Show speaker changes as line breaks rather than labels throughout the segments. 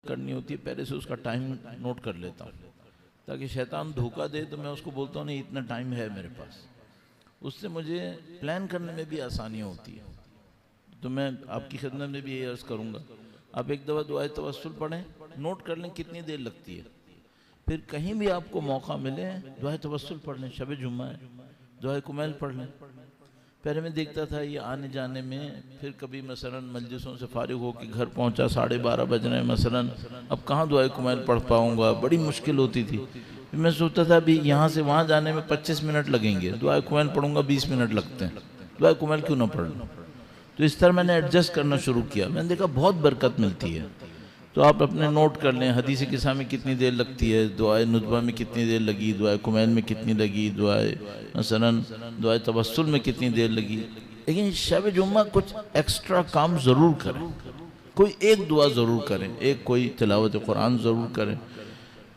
करनी होती है पहले से उसका टाइम नोट कर लेता हूँ, ताकि शैतान धोखा दे तो मैं उसको बोलता हूँ नहीं इतना टाइम है मेरे पास। उससे मुझे प्लान करने में भी आसानी होती है। तो मैं आपकी खिदमत में भी ये अर्ज़ करूँगा, आप एक दफ़ा दुआए तवस्सुल पढ़ें, नोट कर लें कितनी देर लगती है। फिर कहीं भी आपको मौका मिले दुआए तवस्सुल पढ़ लें, शब जुम्मा है दुआए कुमैल पढ़ लें। पहले मैं देखता था ये आने जाने में, फिर कभी मसलन मजलिसों से फारिग होकर घर पहुंचा 12:30 बज रहे हैं मसलन, अब कहाँ दुआए कुमैल पढ़ पाऊँगा, बड़ी मुश्किल होती थी। फिर मैं सोचता था अभी यहाँ से वहाँ जाने में 25 मिनट लगेंगे, दुआए कुमैल पढ़ूंगा 20 मिनट लगते हैं, दुआए कुमैल क्यों ना पढ़ लूँ। तो इस तरह मैंने एडजस्ट करना शुरू किया, मैंने देखा बहुत बरकत मिलती है। तो आप अपने नोट कर लें हदीस किस्सा में कितनी देर लगती है, दुआए नुतबा में कितनी देर लगी, दुआए कुमैल में कितनी लगी, दुआए मसलन दुआए तवस्सुल में कितनी देर लगी। लेकिन शब जुम्मा कुछ एक्स्ट्रा काम ज़रूर करें, कोई एक दुआ ज़रूर करें, एक कोई तिलावत कुरान ज़रूर करें।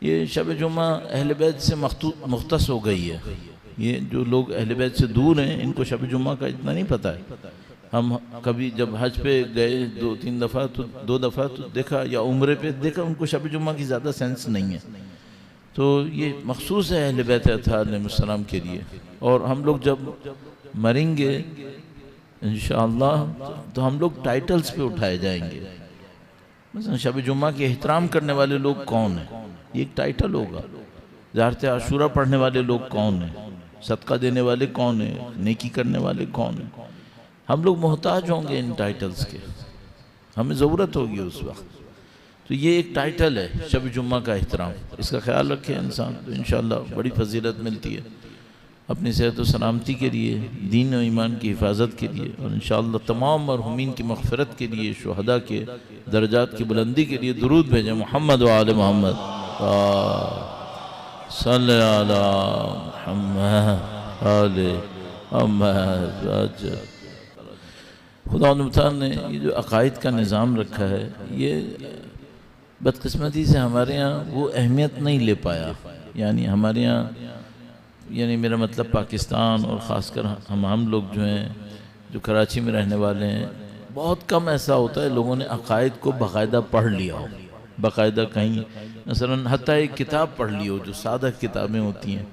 ये शब जुम्मा अहले बैत से मुख्तस हो गई है। ये जो लोग अहले बैत से दूर हैं इनको शब जुम्मा का इतना नहीं पता है। हम कभी जब हज पे गए 2-3 दफ़ा तो 2 दफ़ा तो देखा, या उम्रे पे देखा, उनको शब जुम्मा की ज़्यादा सेंस नहीं है। तो ये मखसूस है अहले बैत अत्हार अलैहिस्सलाम के लिए। और हम लोग जब मरेंगे इंशाअल्लाह तो हम लोग टाइटल्स पे उठाए जाएंगे। मतलब शब जुम्मा के एहतराम करने वाले लोग कौन हैं, ये एक टाइटल होगा। ज़ियारत आशूरा पढ़ने वाले लोग कौन हैं, सदका देने वाले कौन हैं, नेकी करने वाले कौन हैं। हम लोग मोहताज होंगे इन टाइटल्स के, हमें ज़रूरत होगी उस वक्त। तो ये एक टाइटल है शब जुम्मा का एहतराम, इसका ख्याल रखे इंसान तो इंशाअल्लाह बड़ी फजीलत मिलती है अपनी सेहत व सलामती के लिए, दीन और ईमान की हिफाजत के लिए, और इंशाअल्लाह तमाम मरहुमीन की मग़फ़िरत के लिए, शुहदा के दर्जात की बुलंदी के लिए दुरूद भेजें। मोहम्मद व आले मोहम्मद सल्लल्लाहु अलैहि मुहम्मद आले मोहम्मद। खुदा ने ये जो अकायद का निज़ाम रखा है, ये बदकिस्मती से हमारे यहाँ वो अहमियत नहीं ले पाया। यानी हमारे यहाँ, यानी मेरा मतलब पाकिस्तान और ख़ासकर हम लोग जो हैं, जो कराची में रहने वाले हैं, बहुत कम ऐसा होता है लोगों ने अकायद को बाकायदा पढ़ लिया हो, बाकायदा कहीं मसलन हत्ता एक किताब पढ़ ली हो, जो सादा किताबें होती हैं।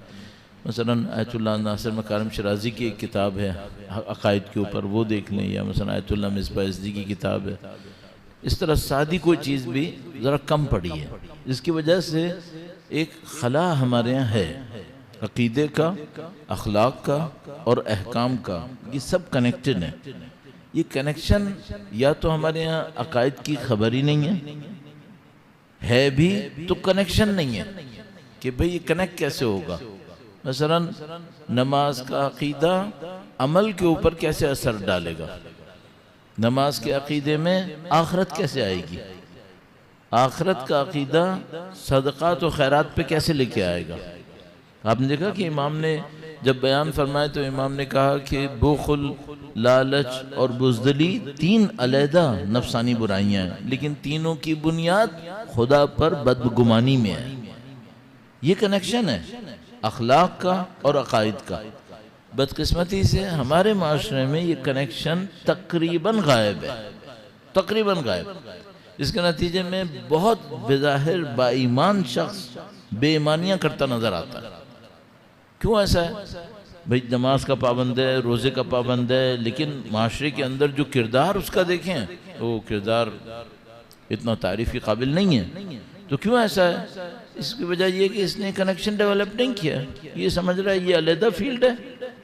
मसलन आयतुल्लाह नासिर मकारिम शिराज़ी की एक किताब है अकायद के ऊपर, वो देख लें, या मसलन आयतुल्लाह मिसबाह यज़दी की किताब है। इस तरह सादी कोई चीज़ भी ज़रा कम पड़ी है, जिसकी वजह से एक खला हमारे यहाँ है अक़ीदे का, अखलाक का और अहकाम का। ये सब कनेक्टेड है। ये कनेक्शन या तो हमारे यहाँ अकायद की खबर ही नहीं है भी तो कनेक्शन नहीं है कि भाई ये कनेक्ट कैसे होगा। मसलन नमाज का अक़ीदा अमल के ऊपर कैसे असर डालेगा, नमाज के अक़ीदे में आखरत कैसे आएगी, आखरत का अक़ीदा सदक़ात व खैरात पे कैसे लेके आएगा। आपने देखा कि इमाम ने जब बयान फरमाए तो इमाम ने कहा कि बुख़्ल, लालच और बुज़दिली 3 अलहदा नफसानी बुराइयाँ हैं, लेकिन तीनों की बुनियाद खुदा पर बदगुमानी में है। ये कनेक्शन है अखलाक का और अकायद का। बदकिस्मती से हमारे माशरे में ये कनेक्शन तकरीबन गायब है, तकरीबन गायब। इसके नतीजे में बहुत बेज़ाहिर बाईमान शख्स बेईमानियाँ करता नज़र आता है। क्यों ऐसा है भाई? नमाज का पाबंद है, रोज़े का पाबंद है, लेकिन माशरे के अंदर जो किरदार उसका देखें, वो किरदार इतना तारीफ़ के काबिल नहीं है। तो क्यों ऐसा है? इसकी वजह यह कि इसने कनेक्शन डेवलप नहीं किया। ये समझ रहा है ये अलहदा फील्ड है,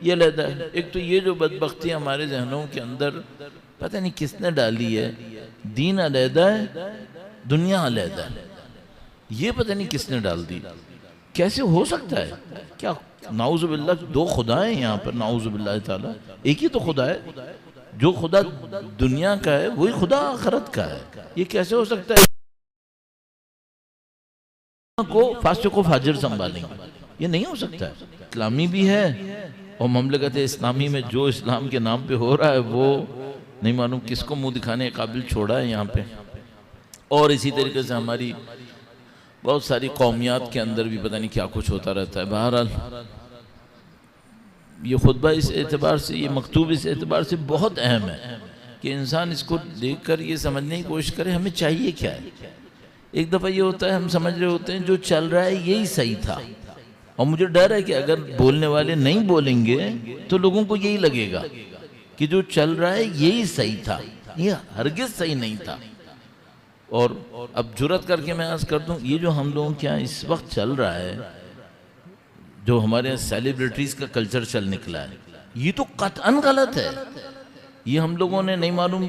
ये अलहदा है। एक तो ये जो बदबख्ती हमारे जहनों के अंदर पता नहीं किसने डाली है, दीन अलहदा है, दुनिया अलहदा है, ये पता नहीं किसने डाल दी। कैसे हो सकता है? क्या नाउज़ुबिल्लाह 2 खुदा हैं यहाँ पर? नाउज़ुबिल्लाह ताला एक ही तो खुदा है। जो खुदा दुनिया का है वही खुदा आखिरत का है। ये कैसे हो सकता है को फासिक को फाजिर संभालेंगे? ये नहीं हो सकता है। इस्लामी भी है और ममलकत इस्लामी में जो इस्लाम के नाम पे हो रहा है वो नहीं मालूम किसको मुंह दिखाने के काबिल छोड़ा है यहाँ पे। और इसी तरीके से हमारी बहुत सारी कौमियात के अंदर भी पता नहीं क्या कुछ होता रहता है। बहरहाल ये खुतबा इस एतबार से, ये मकतूब इस एतबार से बहुत अहम है कि इंसान इसको देख कर ये समझने की कोशिश करे हमें चाहिए क्या है। एक दफ़ा ये होता है, हम समझ रहे होते हैं जो चल रहा है यही सही था, और मुझे डर है कि अगर बोलने वाले नहीं बोलेंगे तो लोगों को यही लगेगा कि जो चल रहा है यही सही था, ये हरगिज सही नहीं था। और अब जुर्रत करके मैं अर्ज कर दूं, ये जो हम लोगों के यहाँ इस वक्त चल रहा है, जो हमारे यहाँ सेलिब्रिटीज़ का कल्चर चल निकला है, ये तो कतअन गलत है। ये हम लोगों ने, नहीं मालूम,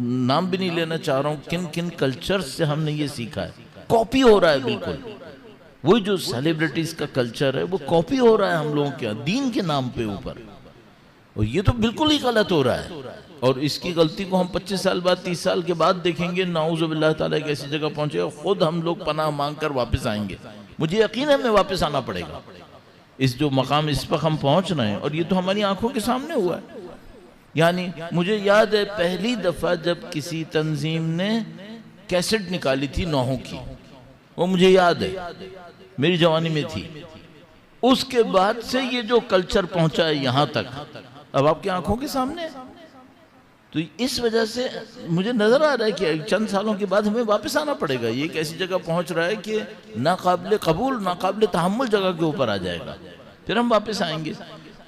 नाम भी नहीं लेना चाह रहा हूँ, किन किन कल्चर से हमने ये सीखा है। कॉपी हो रहा है बिल्कुल, वही जो सेलिब्रिटीज़ का कल्चर है वो कॉपी हो रहा है हम लोगों के यहाँ दीन के नाम पे ऊपर, और ये तो बिल्कुल ही गलत हो रहा है। और इसकी गलती को हम 25 साल बाद, 30 साल के बाद देखेंगे, नाउज़ुबिल्लाह ताला एक ऐसी जगह पहुंचेगा, खुद हम लोग पनाह मांग कर वापस आएंगे। मुझे यकीन है हमें वापस आना पड़ेगा। इस जो मकाम इस पर हम पहुंच रहे हैं, और ये तो हमारी आंखों के सामने हुआ है। यानी मुझे याद है पहली दफ़ा जब किसी तंजीम ने कैसेट निकाली थी नौहों की, वो मुझे याद है, मेरी जवानी में थी। उसके बाद से ये जो कल्चर पहुंचा है यहाँ तक, अब आपकी आंखों के सामने है। तो इस वजह से मुझे नजर आ रहा है कि चंद सालों के बाद हमें वापस आना पड़ेगा। ये एक ऐसी जगह पहुंच रहा है कि नाकाबिल कबूल, नाकाबिल तहम्मुल जगह के ऊपर आ जाएगा, फिर हम वापस आएंगे।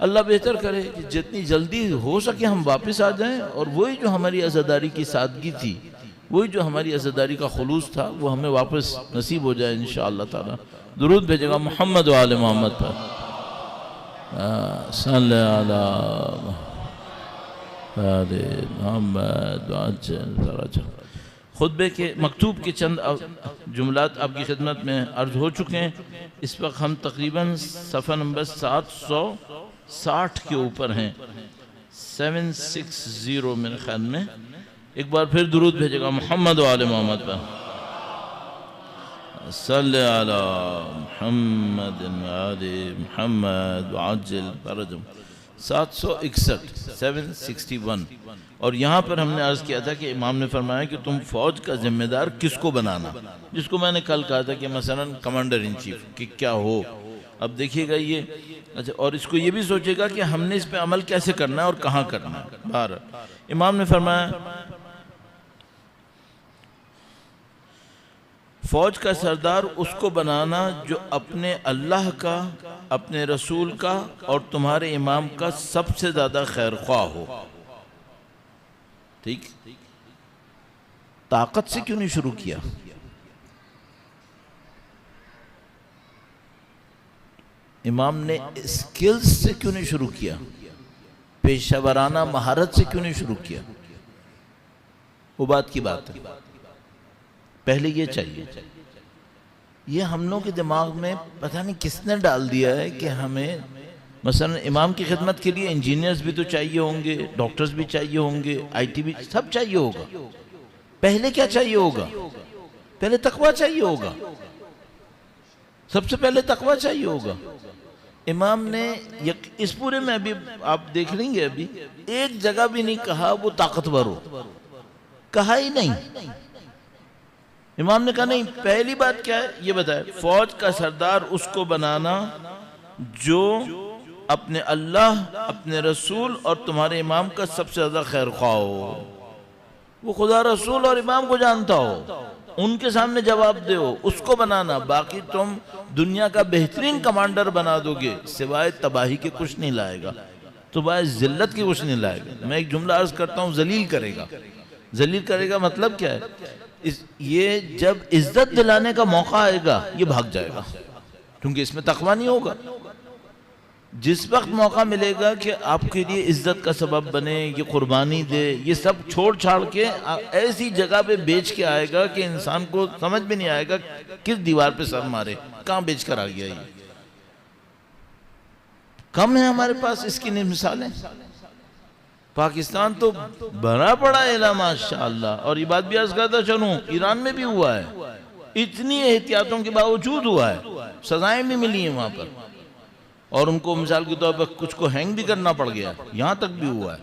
अल्लाह बेहतर करे कि जितनी जल्दी हो सके हम वापस आ जाएं, और वही जो हमारी अज़ादारी की सादगी थी, वही जो हमारी अज़ादारी का खुलूस था, वो हमें वापस नसीब हो जाए इंशाअल्लाह ताला। दुरूद भेजेगा मोहम्मद व आले मोहम्मद पर, सल्लल्लाहु अलैहि मोहम्मद। खुतबे के मकतूब के चंद जुमलात आपकी खिदमत में अर्ज हो चुके हैं। इस वक्त हम तकरीबन सफ़ा नंबर 760 के ऊपर हैं, 760 मेरे ख्याल में। एक बार फिर दुरूद भेजेगा मोहम्मद व आले मोहम्मद पर, सल्लल्लाहु अलैहि मोहम्मद आले मोहम्मद वअज्जिल फरजहुम। 761 761। और यहाँ पर हमने अर्ज़ किया था कि इमाम ने फरमाया कि तुम फौज का जिम्मेदार किसको बनाना, जिसको मैंने कल कहा था कि मसलन कमांडर इन चीफ कि क्या हो। अब देखिएगा ये, अच्छा, और इसको ये भी सोचेगा कि हमने इस पे अमल कैसे करना है और कहाँ करना है। बार इमाम ने फरमाया फौज का सरदार उसको बनाना जो अपने अल्लाह का, अपने रसूल का और तुम्हारे इमाम का सबसे ज्यादा खैर ख्वाह हो। ठीक, ताकत से क्यों नहीं शुरू किया? इमाम ने स्किल्स से क्यों नहीं शुरू किया? पेशेवराना महारत से क्यों नहीं शुरू किया? वो बात की बात है। पहले ये चाहिए। ये हम लोग के दिमाग में पता नहीं किसने डाल दिया है कि हमें मसलन इमाम की खिदमत के लिए इंजीनियर्स भी तो चाहिए होंगे, डॉक्टर्स भी चाहिए होंगे, IT भी, सब चाहिए होगा। पहले क्या चाहिए होगा? पहले तकवा चाहिए होगा। सबसे पहले तकवा चाहिए होगा। इमाम ने इस पूरे में अभी आप देख लेंगे, अभी एक जगह भी नहीं कहा वो ताकतवर हो, कहा ही नहीं। इमाम ने कहा नहीं, पहली बात क्या है ये बताया, फौज का सरदार उसको बनाना जो अपने अल्लाह, अपने रसूल और तुम्हारे इमाम का सबसे ज्यादा खैर ख्वाह हो। वो खुदा, रसूल और इमाम को जानता हो, उनके सामने जवाब दे, उसको बनाना। बाकी तुम दुनिया का बेहतरीन कमांडर बना दोगे, सिवाय तबाही के कुछ नहीं लाएगा, सिवाय जिल्लत के कुछ नहीं लाएगा। मैं एक जुमला अर्ज करता हूँ, जलील करेगा। जलील करेगा मतलब क्या है? ये जब इज्जत दिलाने का मौका आएगा ये भाग जाएगा, क्योंकि इसमें तकवा नहीं होगा। जिस वक्त मौका मिलेगा कि आपके लिए इज्जत का सबब बने, ये कुर्बानी दे, ये सब छोड़ छाड़ के ऐसी जगह पे बेच के आएगा कि इंसान को समझ भी नहीं आएगा किस दीवार पे सर मारे, कहाँ बेच कर आ गया। ये कम है हमारे पास इसकी मिसालें। पाकिस्तान तो भरा पड़ा है माशाअल्लाह। और ये बात भी अर्ज करता चलूं, ईरान में भी हुआ है, इतनी एहतियातों के बावजूद हुआ है, सजाएं भी मिली हैं वहां पर, और उनको मिसाल के तौर पर कुछ को हैंग भी करना पड़ गया, यहाँ तक भी हुआ है।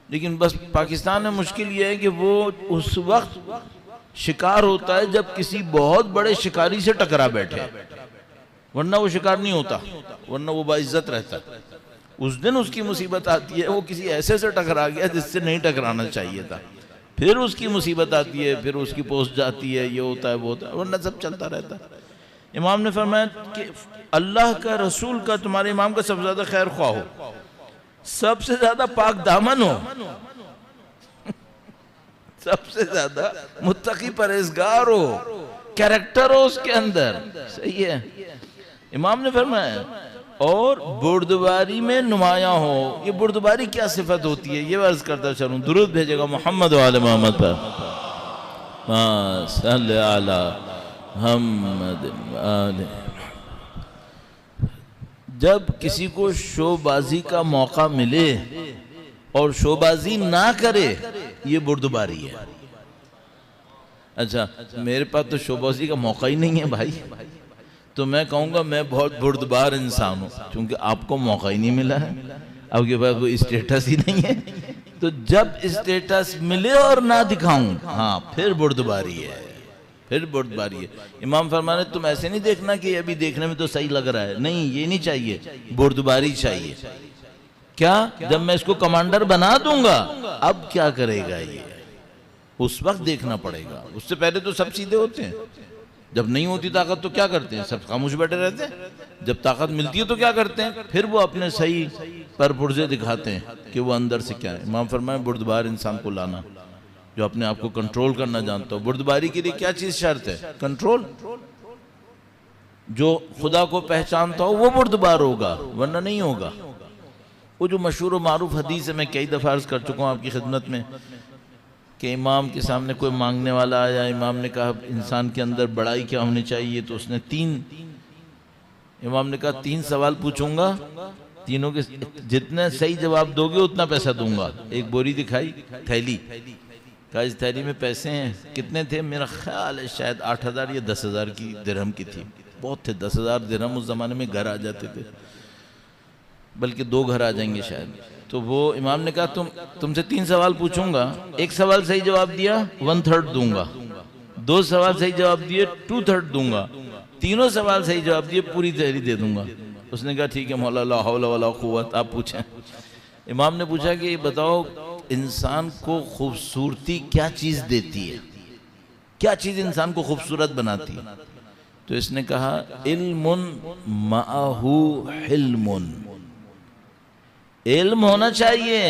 लेकिन बस पाकिस्तान में मुश्किल ये है कि वो उस वक्त शिकार होता है जब किसी बहुत बड़े शिकारी से टकरा बैठे, वरना वो शिकार नहीं होता, वरना वो बाइज्जत रहता है। उस दिन उसकी मुसीबत आती है, वो किसी ऐसे से टकरा गया जिससे नहीं टकराना चाहिए था, फिर उसकी मुसीबत आती है, फिर उसकी पोस्ट जाती है, ये होता है वो होता है, वरना सब चलता रहता है। इमाम ने फरमाया कि अल्लाह का रसूल का तुम्हारे इमाम का सबसे ज्यादा खैर ख्वाह हो, सबसे ज्यादा पाक दामन हो, सबसे ज्यादा मुत्तकी परहेजगार हो, कैरेक्टर हो उसके अंदर, सही है। इमाम ने फरमाया और बुर्दबारी में नुमाया हो। ये बुर्दबारी क्या सिफत होती है, ये अर्ज करता चलूं। दुरूद भेजेगा मोहम्मद वाले मोहम्मद पर, सल्ले अला मुहम्मद आले। जब किसी को शोबाजी का मौका मिले और शोबाजी ना करे, ये बुर्दबारी है। अच्छा, मेरे पास तो शोबाजी का मौका ही नहीं है भाई, तो मैं कहूँगा मैं बहुत बुर्दबार इंसान हूँ, क्योंकि आपको मौका ही नहीं मिला है, आपके पास कोई स्टेटस ही नहीं है। तो जब स्टेटस मिले और ना दिखाऊं, हाँ फिर बुर्दबारी है, फिर बुर्दबारी है। इमाम फरमाने तुम ऐसे नहीं देखना कि अभी देखने में तो सही लग रहा है, नहीं ये नहीं चाहिए, बुर्दबारी चाहिए। क्या, जब मैं इसको कमांडर बना दूंगा अब क्या करेगा ये, उस वक्त देखना पड़ेगा। उससे पहले तो सब सीधे होते हैं, जब नहीं होती ताकत तो क्या करते हैं, सब खामोश बैठे रहते हैं। जब ताकत मिलती है तो क्या करते हैं, फिर वो अपने सही पर पुर्जे दिखाते हैं कि वो अंदर से क्या है। इमाम फरमाए बुर्दबार इंसान को लाना, जो अपने आप को कंट्रोल करना जानता हो। बुर्दबारी के लिए क्या चीज शर्त है, कंट्रोल। जो खुदा को पहचानता हो वो बुर्दबार होगा, वरना नहीं होगा। वो जो मशहूर और मारूफ हदीस है, मैं कई दफा अर्ज कर चुका हूँ आपकी खिदमत में, कि इमाम के सामने कोई मांगने वाला आया, इमाम ने कहा इंसान के अंदर बड़ाई क्या होनी चाहिए, तो उसने इमाम ने कहा 3 सवाल पूछूंगा, तीनों के जितने सही जवाब दोगे उतना पैसा दूंगा। एक बोरी दिखाई, थैली, कहा इस थैली में पैसे हैं। कितने थे, मेरा ख्याल है शायद 8,000 या 10,000 की दिरहम की थी, बहुत थे। 10,000 दिरहम उस जमाने में घर आ जाते थे, बल्कि 2 घर आ जाएंगे शायद। तो वो इमाम ने कहा तुमसे 3 सवाल पूछूंगा, एक सवाल सही जवाब दिया 1/3 दूंगा, 2 सवाल सही जवाब दिए 2/3 दूंगा, तीनों सवाल सही जवाब दिए पूरी तहरी दे दूंगा। उसने कहा ठीक है मौला, ला हौला वला कुव्वत, आप पूछें। इमाम ने पूछा कि बताओ इंसान को खूबसूरती क्या चीज देती है, क्या चीज इंसान को खूबसूरत बनाती है। तो इसने कहा इल्मुन माअहू हिल्मुन, इल्म होना चाहिए,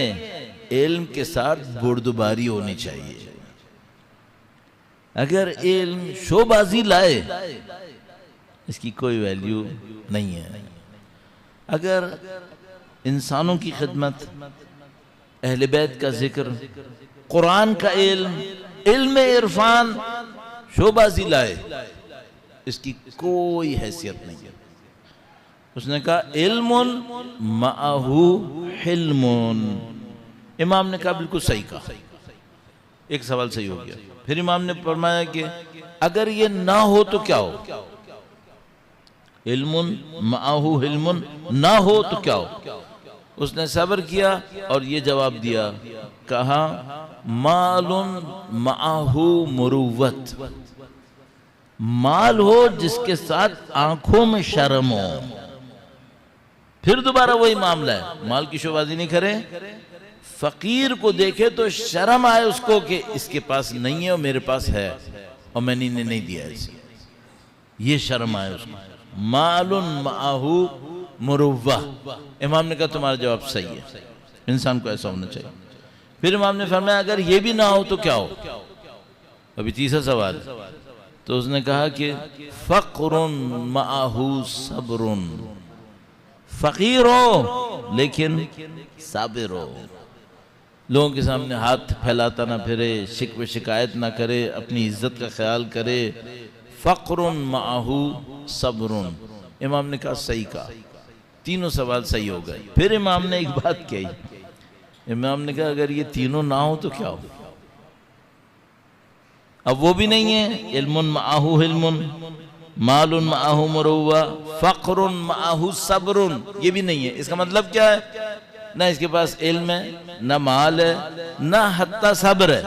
इल्म के साथ बुर्दबारी होनी चाहिए। अगर इल्म शोबाजी लाए इसकी कोई वैल्यू नहीं है। अगर इंसानों की खिदमत, अहले बैत का जिक्र, कुरान का इल्म, इल्म इरफान शोबाजी लाए, इसकी कोई हैसियत नहीं है। उसने कहा इल्मुन माअहू हिल्मुन। इमाम ने कहा बिल्कुल सही कहा, एक सवाल सही हो गया। फिर इमाम ने फरमाया कि अगर ये ना हो तो क्या हो, इल्मुन माअहू हिल्मुन ना हो तो क्या हो। उसने सब्र किया और ये जवाब दिया, कहा मालुन माअहू मुरुव्वत, माल हो जिसके साथ आंखों में शर्म हो। फिर दोबारा वही मामला है, माल की शोबाजी नहीं करे, फकीर को देखे तो शर्म आए उसको कि इसके पास नहीं है और मेरे पास है और मैंने नहीं दिया इसे, ये शर्म आए उसको। मालुन माअहू मुरुव्वा। इमाम ने कहा तुम्हारा जवाब सही है, इंसान को ऐसा होना चाहिए। फिर इमाम ने फरमाया अगर ये भी ना हो तो क्या हो। अभी तीसरा सवाल, तो उसने कहा कि फक्रुन माअहू सब्रुन, फकीर हो लेकिन साबिर हो, लोगों के सामने हाथ फैलाता ना फिरे, शिकवे शिकायत ना करे, अपनी इज्जत का ख्याल करे। फक्रुन माअहू सब्रुन। इमाम ने कहा सही कहा, तीनों सवाल सही हो गए। फिर इमाम ने एक बात कही, इमाम ने कहा अगर ये तीनों ना हो तो क्या हो। अब वो भी नहीं है, इल्मुन माअहू हिल्मुन, मालुन माअहू मुरुव्वा, फक्रुन माअहू सब्रुन, ये भी नहीं है। इसका मतलब क्या है, ना इसके पास इल्म है, ना माल है, ना हत्ता सब्र है।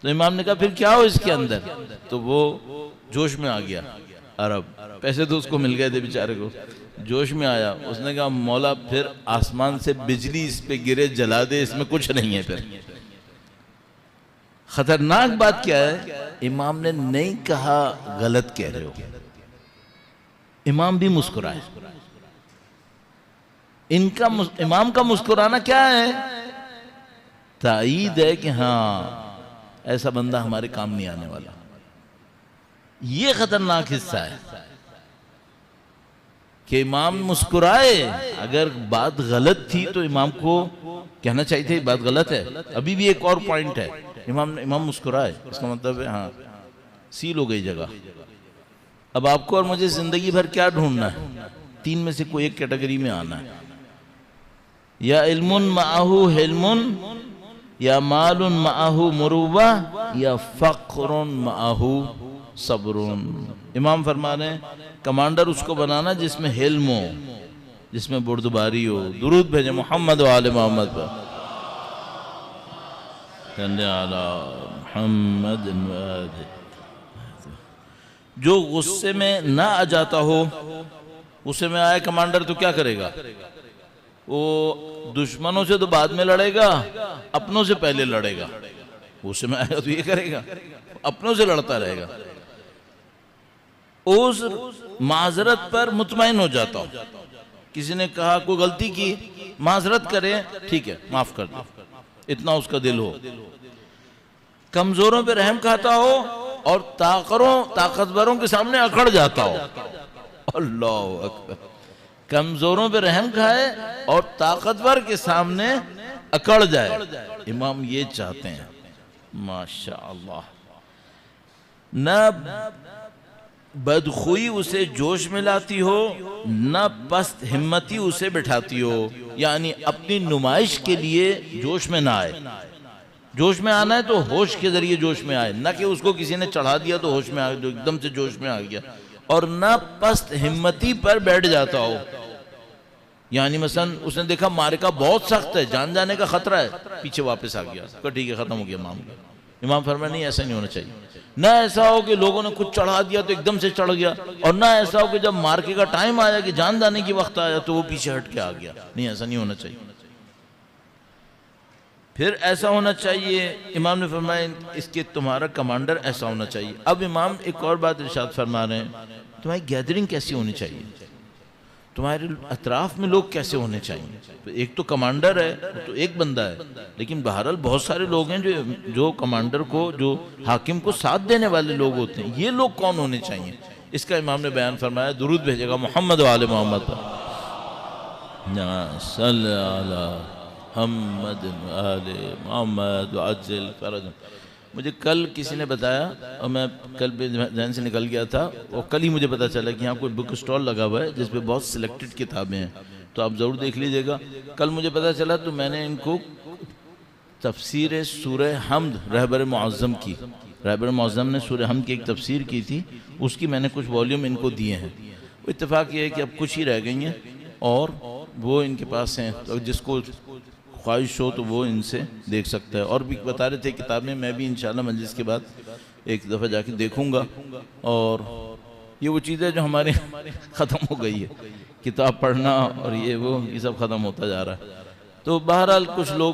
तो इमाम ने कहा फिर क्या हो इसके अंदर। तो वो जोश में आ गया, अरब पैसे तो उसको मिल गए थे बेचारे को, जोश में आया। उसने कहा मौला फिर आसमान से बिजली इस पे गिरे जला दे, इसमें कुछ नहीं है। फिर खतरनाक बात क्या है, इमाम ने नहीं कहा गलत कह रहे हो, इमाम भी मुस्कुराए। इमाम का मुस्कुराना क्या है, ताईद है कि हाँ ऐसा बंदा हमारे काम नहीं आने वाला। ये खतरनाक हिस्सा है कि इमाम मुस्कुराए। अगर बात गलत थी तो इमाम को कहना चाहिए था बात गलत है। अभी भी एक और पॉइंट है, इमाम मुस्कुराए, इसका मतलब है हाँ सील हो गई जगह। अब आपको और मुझे जिंदगी भर क्या ढूंढना है, तीन में से कोई एक कैटेगरी में आना है, या इल्मुन माहू हिल्मुन, या मालुन माहू मुरुवा, या फक्रुन माहू सब्रुन। इमाम फरमा रहे हैं कमांडर उसको बनाना जिसमें हिल्म हो, जिसमें बुर्दबारी हो। दुरूद भेजे मोहम्मद व आले मोहम्मद पर। जो गुस्से में ना आ जाता हो, गुस्से में आए कमांडर तो क्या करेगा, वो दुश्मनों से तो बाद में लड़ेगा, अपनों से पहले लड़ेगा। गुस्से में आएगा तो ये करेगा, अपनों से लड़ता रहेगा। उस माजरत पर मुतमईन हो जाता हो, किसी ने कहा कोई गलती की, माजरत करे, ठीक है माफ कर दो, इतना उसका दिल हो। कमजोरों पे रहम खाता हो और ताकतवरों के सामने अकड़ जाता हो। अल्लाह अकबर। कमजोरों पे रहम खाए और ताकतवर के सामने अकड़ जाए, इमाम ये चाहते हैं। माशा अल्लाह। न बदखुई उसे जोश में लाती हो, न पस्त हिम्मती उसे बिठाती हो। यानी अपनी नुमाइश के लिए जोश में ना आए। जोश में आना है तो होश के जरिए जोश में आए, न कि उसको किसी ने चढ़ा दिया तो होश में आ गया, एकदम से जोश में आ गया। और न पस्त हिम्मती पर बैठ जाता हो, यानी मसलन उसने देखा मार्का बहुत सख्त है, जान जाने का खतरा है, पीछे वापस आ गया, तो ठीक है खत्म हो गया मामला। इमाम फरमाया नहीं, ऐसा नहीं होना चाहिए। ना ऐसा हो कि लोगों ने कुछ चढ़ा दिया तो एकदम से चढ़ गया, और ना ऐसा हो कि जब मार्के का टाइम आया कि जान जाने की वक्त आया तो वो पीछे हट के आ गया। नहीं, ऐसा नहीं होना चाहिए। फिर ऐसा होना चाहिए, इमाम ने फरमाया इसके तुम्हारा कमांडर ऐसा होना चाहिए। अब इमाम एक और बात इरशाद फरमा रहे हैं, तुम्हारी गैदरिंग कैसी होनी चाहिए, तुम्हारे अतराफ में लोग कैसे होने चाहिए। तो एक तो कमांडर है, तो एक बंदा है, लेकिन बहरहाल बहुत सारे लोग हैं जो कमांडर को, जो हाकिम को साथ देने वाले लोग होते हैं। ये लोग कौन होने चाहिए, इसका इमाम ने बयान फरमाया। दुरूद भेजेगा मोहम्मद व आले मोहम्मद पर। मुझे कल किसी ने बताया, और मैं कल भी जहन से निकल गया था, और कल ही मुझे पता चला कि यहाँ कोई बुक स्टॉल लगा हुआ है जिस पे बहुत सिलेक्टेड किताबें हैं, तो आप ज़रूर देख लीजिएगा। कल मुझे पता चला तो मैंने इनको तफसीर सूरह हमद रहबर मुअज़्ज़म की, रहबर मुअज़्ज़म ने सूरह हमद की एक तफसीर की थी, उसकी मैंने कुछ वॉल्यूम इनको दिए हैं। वो इत्तेफाक ये है कि अब कुछ ही रह गई हैं और वो इनके पास हैं, तो जिसको ख्वाहिश हो तो वो इनसे देख सकता है। और भी बता रहे थे किताबें, मैं भी इंशाल्लाह मजलिस के बाद एक दफ़ा जाके देखूंगा। और ये वो चीज़ है जो हमारे ख़त्म हो गई है, किताब पढ़ना और ये सब ख़त्म होता जा रहा है। तो बहरहाल कुछ लोग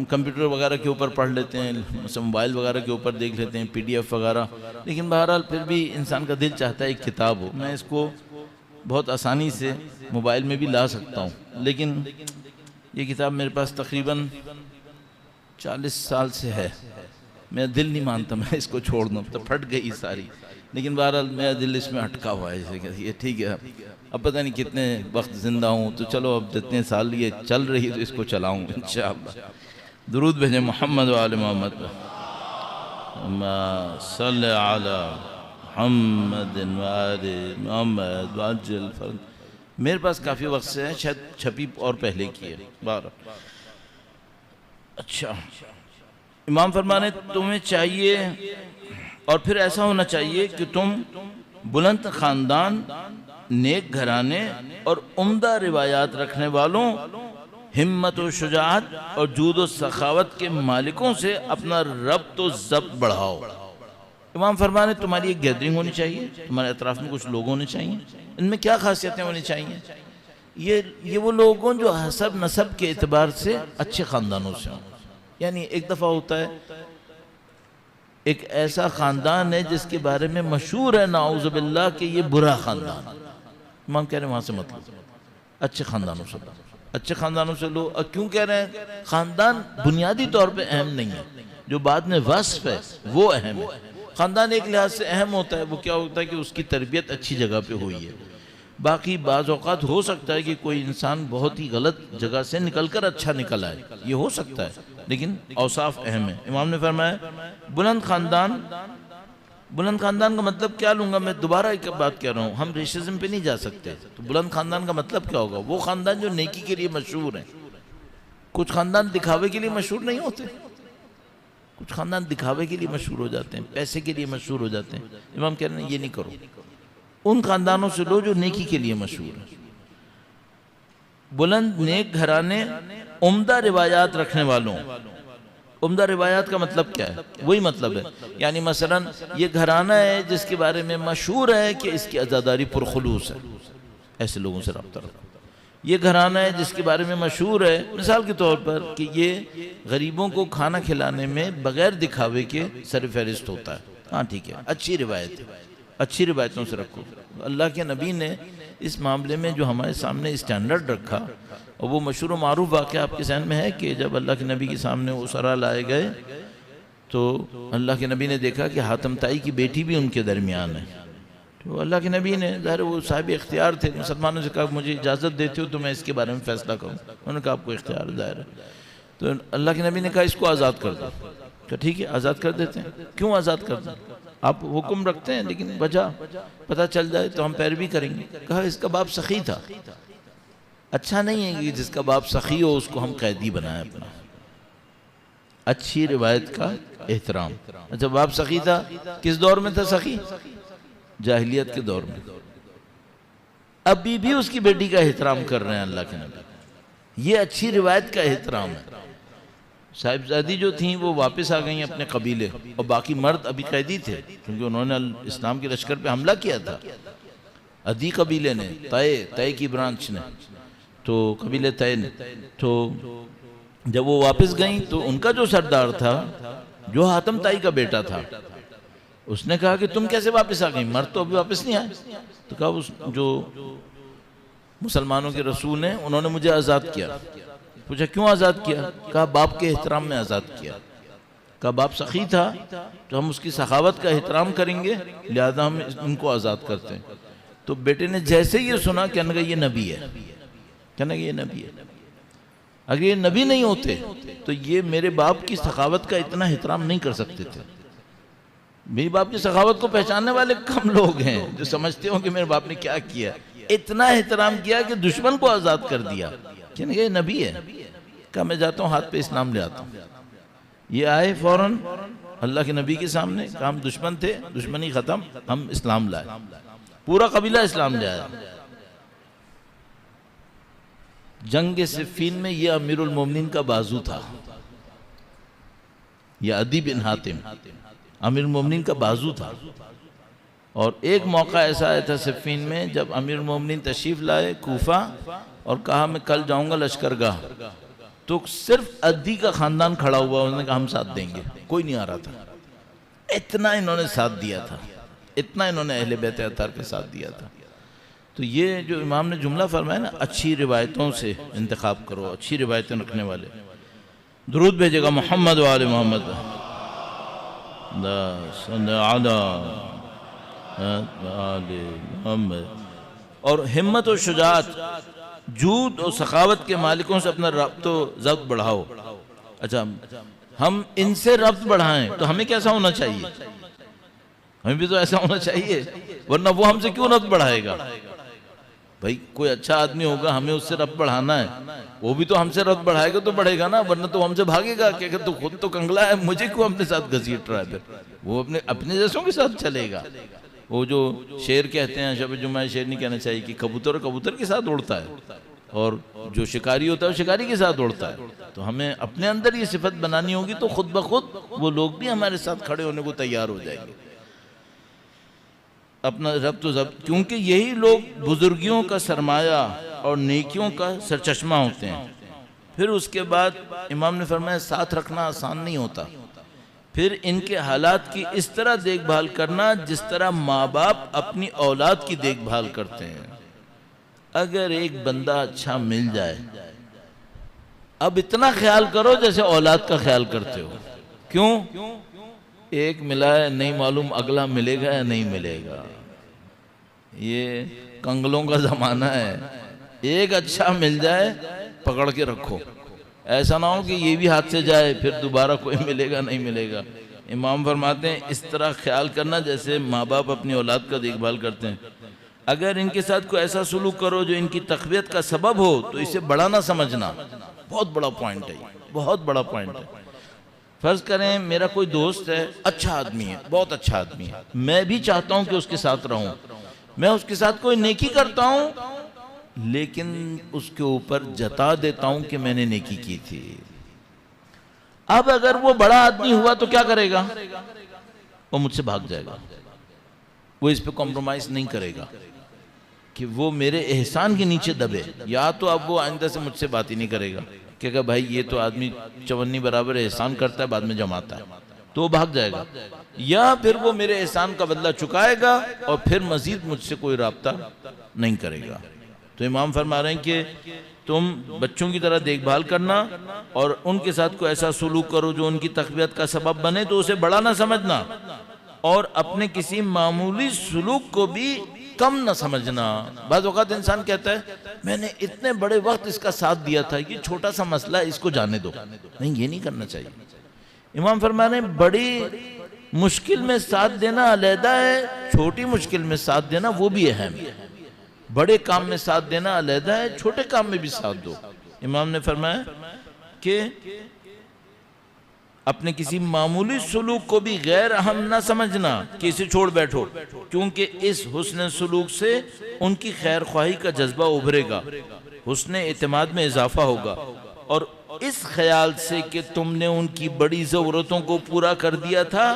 कंप्यूटर वगैरह के ऊपर पढ़ लेते हैं, मोबाइल वगैरह के ऊपर देख लेते हैं, PDF वगैरह, लेकिन बहरहाल फिर भी इंसान का दिल चाहता है एक किताब हो। मैं इसको बहुत आसानी से मोबाइल में भी ला सकता हूँ, लेकिन ये किताब मेरे पास तकरीबन 40 साल से है, मेरा दिल नहीं मानता मैं इसको छोड़ दूँ, तो फट गई सारी। लेकिन बहरहाल मेरा दिल इसमें अटका हुआ है, जैसे ये ठीक है, अब पता नहीं कितने वक्त ज़िंदा हूँ, तो चलो अब जितने साल ये चल रही है तो इसको चलाऊँ इंशाअल्लाह। दुरूद भेजें मोहम्मद व आले मोहम्मद पर। सल्ले अला मुहम्मद व आले मोहम्मद वअज्जिल फरज। मेरे पास काफ़ी वक्त से है, शायद छपी और पहले की है 12। अच्छा, इमाम फरमाने तुम्हें चाहिए, और फिर ऐसा होना चाहिए कि तुम बुलंद ख़ानदान, नेक घराने और उम्दा रिवायात रखने वालों, हिम्मत व शुजाअत और जूद व सखावत के मालिकों से अपना रब्त व ज़ब्त बढ़ाओ। इमाम फरमाने तुम्हारी एक गैदरिंग होनी चाहिए, तुम्हारे अतराफ़ में कुछ लोग होने चाहिए। इनमें क्या खासियतें होनी चाहिए, ये वो लोग हों जो हसब नसब के एतबार से अच्छे ख़ानदानों से हों। यानी एक दफ़ा होता है एक ऐसा ख़ानदान है जिसके बारे में मशहूर है नाउज़ुबिल्लाह कि ये बुरा ख़ानदान। इमाम कह रहे हैं वहाँ से मतलब अच्छे ख़ानदानों से लो, अच्छे ख़ानदानों से लो। और क्यों कह रहे हैं? ख़ानदान बुनियादी तौर पे अहम नहीं है, जो बाद में वस्फ़ है वो अहम है। ख़ानदान एक लिहाज से अहम होता है, वो क्या होता है कि उसकी तरबियत अच्छी जगह पे हुई है। बाकी बाज़ औक़ात हो सकता है कि कोई इंसान बहुत ही गलत जगह से निकल कर अच्छा निकल आए, ये हो सकता है, लेकिन औसाफ अहम है। इमाम ने फरमाया बुलंद ख़ानदान, बुलंद ख़ानदान का मतलब क्या लूँगा मैं? दोबारा एक बात कह रहा हूँ, हम रेसिज्म पे नहीं जा सकते। तो बुलंद ख़ानदान का मतलब क्या होगा? वो ख़ानदान जो नेकी के लिए मशहूर है। कुछ ख़ानदान दिखावे के लिए मशहूर नहीं होते, कुछ ख़ानदान दिखावे के लिए मशहूर हो जाते हैं, पैसे के लिए मशहूर हो जाते हैं। इमाम कह रहे हैं ये नहीं करो, उन ख़ानदानों से लो जो नेकी के लिए मशहूर है। बुलंद नेक घराने उम्दा रिवायात रखने वालों। उम्दा रिवायात का मतलब क्या है? वही मतलब है, यानी मसलन ये घराना है जिसके बारे में मशहूर है कि इसकी अज़ादारी पुरखुलूस है, ऐसे लोगों से रब्ता रखो। ये घराना है जिसके बारे में मशहूर है मिसाल के तौर पर कि ये गरीबों को खाना खिलाने में बग़ैर दिखावे के सरफहरिस्त होता है। हाँ ठीक है, अच्छी रिवायत, अच्छी रिवायतों से रखो। अल्लाह के नबी ने इस मामले में जो हमारे सामने स्टैंडर्ड रखा, और वो मशहूर व मारूफ वाक़या आपके ज़हन में है कि जब अल्लाह के नबी के सामने वो सरा लाए गए तो अल्लाह के नबी ने देखा कि हातम ताई की बेटी भी उनके दरमियान है। तो अल्लाह के नबी ने, ज़ाहिर वो साहिब इख्तियार थे, मुसलमानों से कहा मुझे इजाज़त देते हो तो मैं इसके बारे में फ़ैसला करूँ। उन्होंने कहा आपको इख्तियार ज़ाहिर है। तो अल्लाह के नबी ने कहा इसको आज़ाद कर दो। तो ठीक है आज़ाद कर देते हैं। क्यों आज़ाद कर दें? आप हुक्म रखते हैं लेकिन वजह पता चल जाए तो हम पैरवी करेंगे। कहा इसका बाप सखी था, अच्छा नहीं है कि जिसका बाप सखी हो उसको हम कैदी बनाए अपना। अच्छी रिवायत का एहतराम। अच्छा बाप सखी था, किस दौर में था सखी? जाहिलियत के दौर में। अभी भी उसकी बेटी का एहतराम कर रहे हैं अल्लाह के नबी। ये अच्छी रिवायत का एहतराम है। साहिबजादी जो थी वो वापस आ गई अपने कबीले, और बाकी मर्द अभी कैदी थे क्योंकि उन्होंने इस्लाम के लश्कर पे हमला किया था। अदी कबीले ने, तय की ब्रांच ने, तो कबीले तय ने, तो जब वो वापस गई तो उनका जो सरदार था, जो हातम ताई का बेटा था, उसने कहा कि तुम कैसे वापस आ गई? मर्द तो अभी वापस नहीं आए। तो कहा उस जो मुसलमानों के रसूल हैं उन्होंने मुझे आज़ाद किया। पूछा क्यों आज़ाद किया? कहा बाप के एहतराम में आज़ाद किया। कहा बाप सखी था तो हम उसकी सखावत का एहतराम करेंगे, लिहाजा हम इनको आज़ाद करते हैं। तो बेटे ने जैसे ये सुना कहने लगा ये नबी है, कहने लगा ये नबी है। अगर ये नबी नहीं होते तो ये मेरे बाप की सखावत का इतना एहतराम नहीं कर सकते थे। मेरे बाप की सखावत को पहचानने वाले कम लोग हैं जो समझते हो कि मेरे बाप ने क्या किया। इतना एहतराम किया कि दुश्मन को आज़ाद कर दिया। कहने लगा ये नबी है। कहा मैं जाता हूँ हाथ पे इस्लाम ले आता हूँ। ये आए फौरन अल्लाह के नबी के सामने, कहा हम दुश्मन थे, दुश्मनी ख़त्म, हम इस्लाम लाए। पूरा कबीला इस्लाम ले आया। जंग सिफ़ीन में ये अमीरुल मोमिनीन का बाजू था, यह अदी बिन हातिम अमीरुल मोमिनीन का बाजू था। और एक मौका ऐसा आया था सिफ़ीन में जब अमीरुल मोमिनीन तशरीफ़ लाए कूफा और कहा मैं कल जाऊंगा लश्करगाह, तो सिर्फ अदी का ख़ानदान खड़ा हुआ। उन्होंने कहा हम साथ देंगे, कोई नहीं आ रहा था। इतना इन्होंने साथ दिया था, इतना इन्होंने अहले बैत अतार के साथ दिया था। तो ये जो इमाम ने जुमला फरमाया ना, अच्छी रिवायतों से इंतखाब करो, अच्छी रिवायतें रखने वाले। दुरूद भेजेगा मोहम्मद वाले मोहम्मद, और हिम्मत और शुजात, जूद और सखावत के मालिकों से अपना रब्त ज़ब्त बढ़ाओ। अच्छा हम इनसे रब्त बढ़ाएं तो हमें कैसा होना चाहिए? हमें भी तो ऐसा होना चाहिए, वरना वो हमसे क्यों रब्त बढ़ाएगा? भाई कोई अच्छा आदमी होगा, हमें उससे रब्त बढ़ाना है, वो भी तो हमसे रब्त बढ़ाएगा तो बढ़ेगा ना, वरना तो हमसे भागेगा कि अगर तो खुद तो कंगला है, मुझे क्यों अपने साथ घसीट रहा है? फिर वो अपने जैसों के साथ चलेगा। वो जो शेर कहते हैं, शब जुमा शेर नहीं कहना चाहिए कि कबूतर कबूतर के साथ उड़ता है और जो शिकारी होता है वो शिकारी के साथ उड़ता है। तो हमें अपने अंदर ये सिफत बनानी होगी तो खुद ब खुद वो लोग भी हमारे साथ खड़े होने को तैयार हो जाएंगे। अपना रब्त ज़ब्त, क्योंकि यही लोग बुजुर्गियों का सरमाया और नेकियों का सरचश्मा होते हैं। फिर उसके बाद इमाम ने फरमाया साथ रखना आसान नहीं होता। फिर इनके हालात की इस तरह देखभाल करना जिस तरह माँ बाप अपनी औलाद की देखभाल करते हैं। अगर एक बंदा अच्छा मिल जाए, अब इतना ख्याल करो जैसे औलाद का ख्याल करते हो। क्यों? एक मिला है, नहीं मालूम अगला मिलेगा या नहीं मिलेगा। ये कंगलों का जमाना है। एक अच्छा मिल जाए पकड़ के रखो, ऐसा ना हो कि ये भी हाथ से जाए फिर दोबारा कोई मिलेगा नहीं मिलेगा। इमाम फरमाते हैं इस तरह ख्याल करना जैसे माँ बाप अपनी औलाद का देखभाल करते हैं। अगर इनके साथ कोई ऐसा सुलूक करो जो इनकी तकवीयत का सबब हो तो इसे बड़ा ना समझना। बहुत बड़ा पॉइंट है, बहुत बड़ा पॉइंट है। फर्ज करें मेरा कोई दोस्त है, अच्छा आदमी है, बहुत अच्छा आदमी है, मैं भी चाहता हूं कि उसके साथ रहूं, मैं उसके साथ कोई नेकी करता हूं लेकिन उसके ऊपर जता देता हूं कि मैंने नेकी की थी। अब अगर वो बड़ा आदमी हुआ तो क्या करेगा? वो मुझसे भाग जाएगा, वो इस पे कॉम्प्रोमाइज नहीं करेगा कि वो मेरे एहसान के नीचे दबे। या तो अब वो आइंदा से मुझसे बात ही नहीं करेगा कि अगर भाई ये तो आदमी चवन्नी बराबर एहसान करता है बाद में जमाता है, तो वो भाग जाएगा। या फिर वो मेरे एहसान का बदला चुकाएगा और फिर मजीद मुझसे कोई राब्ता नहीं करेगा। तो इमाम फरमा रहे हैं कि तुम बच्चों की तरह देखभाल करना और उनके साथ कोई ऐसा सुलूक करो जो उनकी तकवीयत का सबब बने, तो उसे बड़ा ना समझना और अपने किसी मामूली सुलूक को भी कम न समझना। बाज़ औक़ात इंसान कहता है मैंने इतने बड़े वक्त इसका साथ दिया था, ये छोटा सा मसला है, इसको जाने दो। नहीं, ये नहीं करना चाहिए। इमाम फरमा रहे हैं बड़ी मुश्किल में साथ देना अलहदा है, छोटी मुश्किल में साथ देना वो भी अहम है। बड़े काम में साथ देना अलहदा है, छोटे काम में भी साथ दो। इमाम ने फरमाया कि अपने किसी मामूली सुलूक को भी गैर अहम ना समझना कि इसे छोड़ बैठो, क्योंकि इस हुस्न सुलूक से उनकी खैर ख्वाही का जज्बा उभरेगा, हुस्न एतमाद में इजाफा होगा और इस ख्याल से कि तुमने उनकी बड़ी ज़रूरतों को पूरा कर दिया था,